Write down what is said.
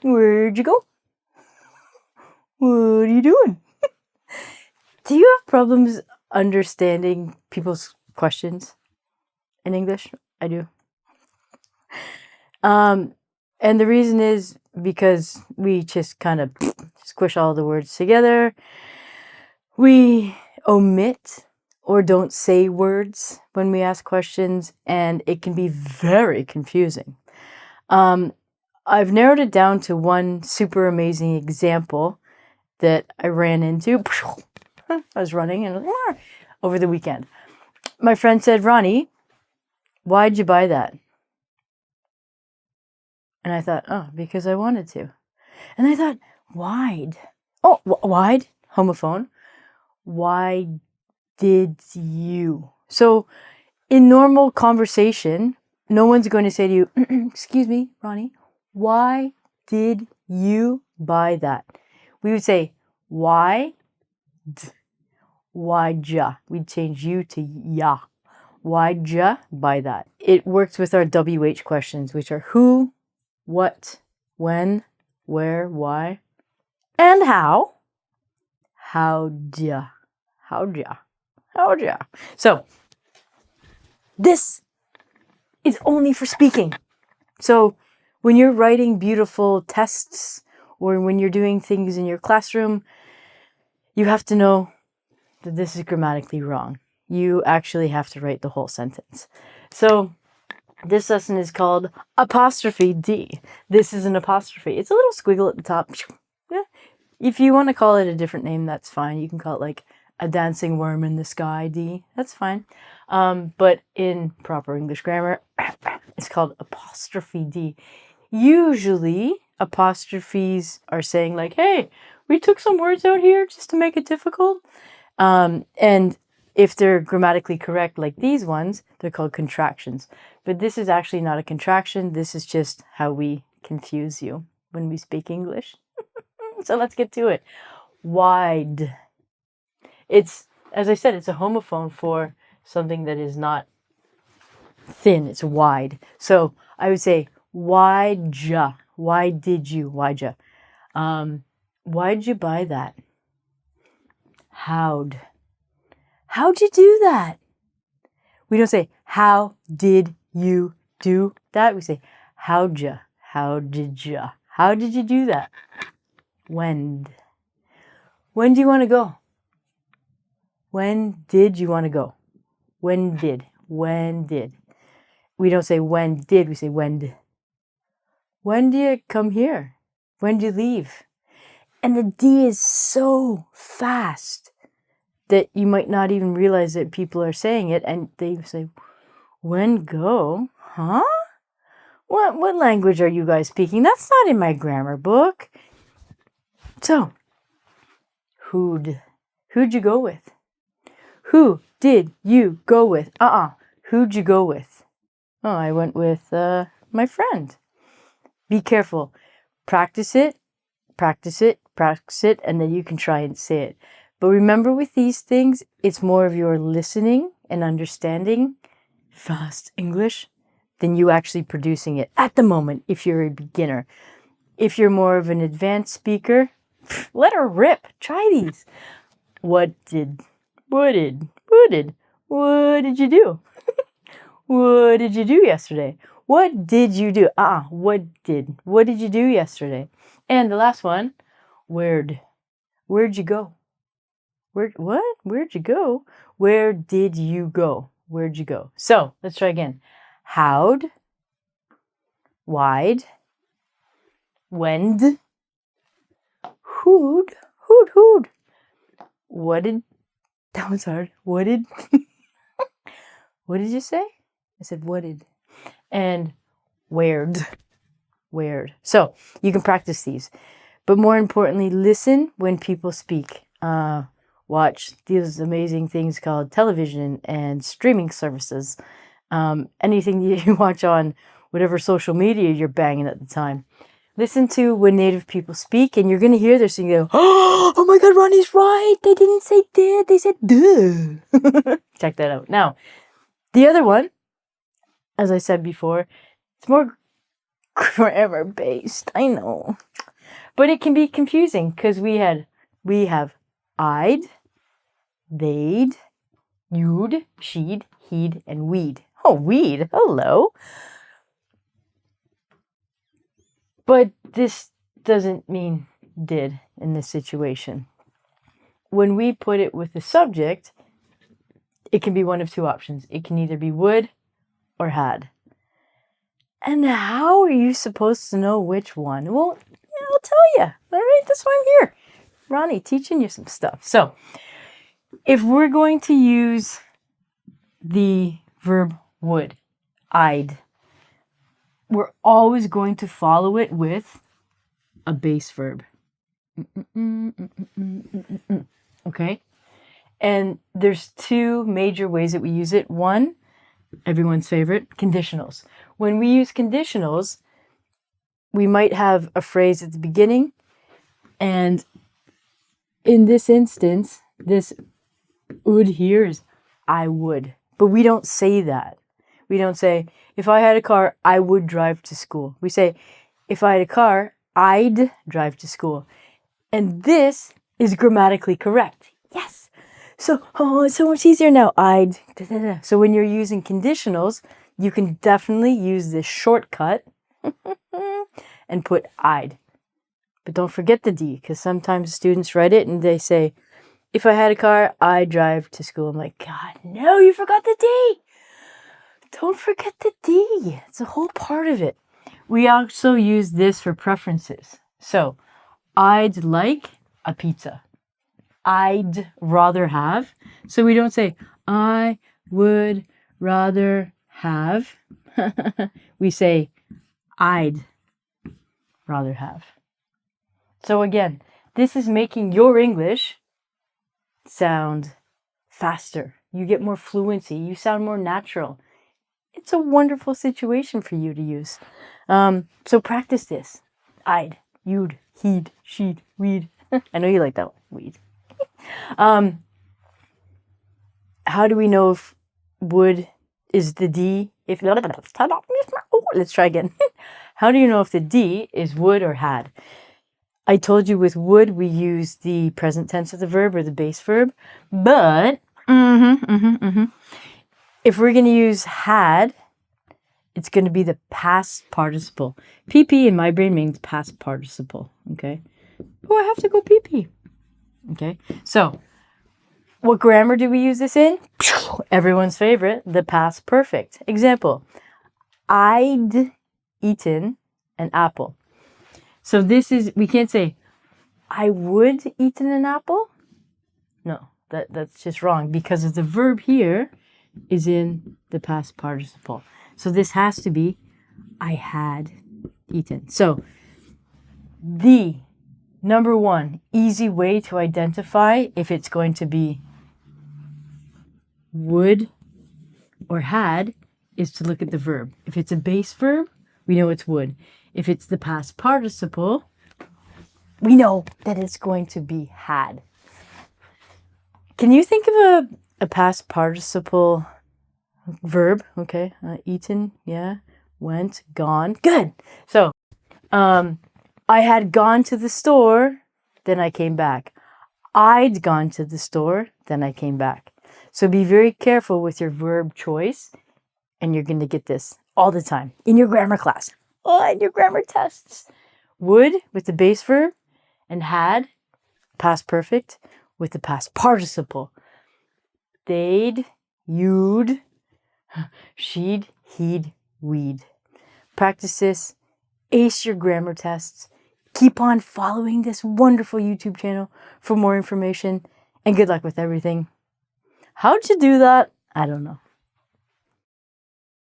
Where'd you go? What are you doing? Do you have problems understanding people's questions in English? I do. And the reason is because we just kind of squish all the words together. We omit or don't say words when we ask questions, and it can be very confusing. I've narrowed it down to one super amazing example that I ran into. I was running and over the weekend. My friend said, "Ronnie, why'd you buy that?" And I thought, oh, because I wanted to. And I thought, wide. Oh, wide? Homophone. Why did you? So in normal conversation, no one's going to say to you, excuse me, Ronnie, why did you buy that? We would say, why? Why'd ya? We'd change you to ya. Why'd ya buy that? It works with our WH questions, which are who, what, when, where, why, and how. How'd ya? How'd ya? How'd ya? So, this is only for speaking. So, when you're writing beautiful tests or when you're doing things in your classroom, you have to know that this is grammatically wrong. You actually have to write the whole sentence. So, this lesson is called apostrophe D. This is an apostrophe. It's a little squiggle at the top. Yeah. If you want to call it a different name, that's fine. You can call it like a dancing worm in the sky D. That's fine. But in proper English grammar, it's called apostrophe D. Usually, apostrophes are saying like, hey, we took some words out here just to make it difficult. And if they're grammatically correct, like these ones, they're called contractions. But this is actually not a contraction. This is just how we confuse you when we speak English. So let's get to it. Wide. It's, as I said, it's a homophone for something that is not thin. It's wide. So I would say, why'd ya? Why did you? Why'd ya? Why'd you buy that? How'd you do that? We don't say, how did you do that? We say, how'd ya? How did ya? How did you do that? When do you want to go? When did you want to go? When did? We don't say when did, we say when. When do you come here? When do you leave? And the D is so fast that you might not even realize that people are saying it, and they say, when go? Huh? What language are you guys speaking? That's not in my grammar book. So, who'd you go with? Who did you go with? Who'd you go with? Oh, I went with my friend. Be careful. Practice it, and then you can try and say it. But remember, with these things, it's more of your listening and understanding fast English than you actually producing it at the moment if you're a beginner. If you're more of an advanced speaker, let her rip. Try these. What did you do? What did you do yesterday? What did you do? What did you do yesterday? And the last one, where'd you go? Where'd you go? Where did you go? Where'd you go? So let's try again. How'd, why'd, when'd, who'd. That was hard. What did you say? I said what did. And where'd. So you can practice these. But more importantly, listen when people speak. Watch these amazing things called television and streaming services. Anything you watch on whatever social media you're banging at the time. Listen to when native people speak, and you're going to hear this and you go, oh my God, Ronnie's right. They didn't say did, they said duh. Check that out. Now, the other one, as I said before, it's more grammar based, I know. But it can be confusing because we have I'd, they'd, you'd, she'd, he'd, and we'd. Oh, we'd, hello. But this doesn't mean did in this situation. When we put it with the subject, it can be one of two options. It can either be would or had. And how are you supposed to know which one? Well, I'll tell you. All right, that's why I'm here. Ronnie, teaching you some stuff. So, if we're going to use the verb would, I'd, we're always going to follow it with a base verb. Okay? And there's two major ways that we use it. One, everyone's favorite, conditionals. When we use conditionals, we might have a phrase at the beginning, and in this instance, this would here is I would. But we don't say that. We don't say, if I had a car, I would drive to school. We say, if I had a car, I'd drive to school. And this is grammatically correct. Yes. So, it's so much easier now. I'd. So when you're using conditionals, you can definitely use this shortcut and put I'd. But don't forget the D, because sometimes students write it and they say, if I had a car, I'd drive to school. I'm like, God, no, you forgot the D. Don't forget the D. It's a whole part of it. We also use this for preferences. So, I'd like a pizza. I'd rather have. So we don't say, I would rather have. We say, I'd rather have. So again, this is making your English sound faster. You get more fluency. You sound more natural. It's a wonderful situation for you to use. So practice this. I'd, you'd, he'd, she'd, we'd. I know you like that one. We'd. How do we know if would is the D? If let's try again. How do you know if the D is would or had? I told you with would we use the present tense of the verb or the base verb, but if we're going to use had, it's going to be the past participle. PP in my brain means past participle. Okay. Oh, I have to go PP. Okay. So, what grammar do we use this in? Everyone's favorite, the past perfect. Example, I'd eaten an apple. So this is, we can't say, I would eaten an apple. No, that's just wrong because of the verb here is in the past participle. So this has to be, I had eaten. So the number one easy way to identify if it's going to be would or had is to look at the verb. If it's a base verb, we know it's would. If it's the past participle, we know that it's going to be had. Can you think of a past participle verb? Okay, eaten, yeah, went, gone. Good. So, I had gone to the store, then I came back. I'd gone to the store, then I came back. So be very careful with your verb choice, and you're going to get this all the time in your grammar class. In your grammar tests. Would with the base verb and had, past perfect, with the past participle. They'd, you'd, she'd, he'd, we'd. Practice this. Ace your grammar tests. Keep on following this wonderful YouTube channel for more information. And good luck with everything. How'd you do that? I don't know.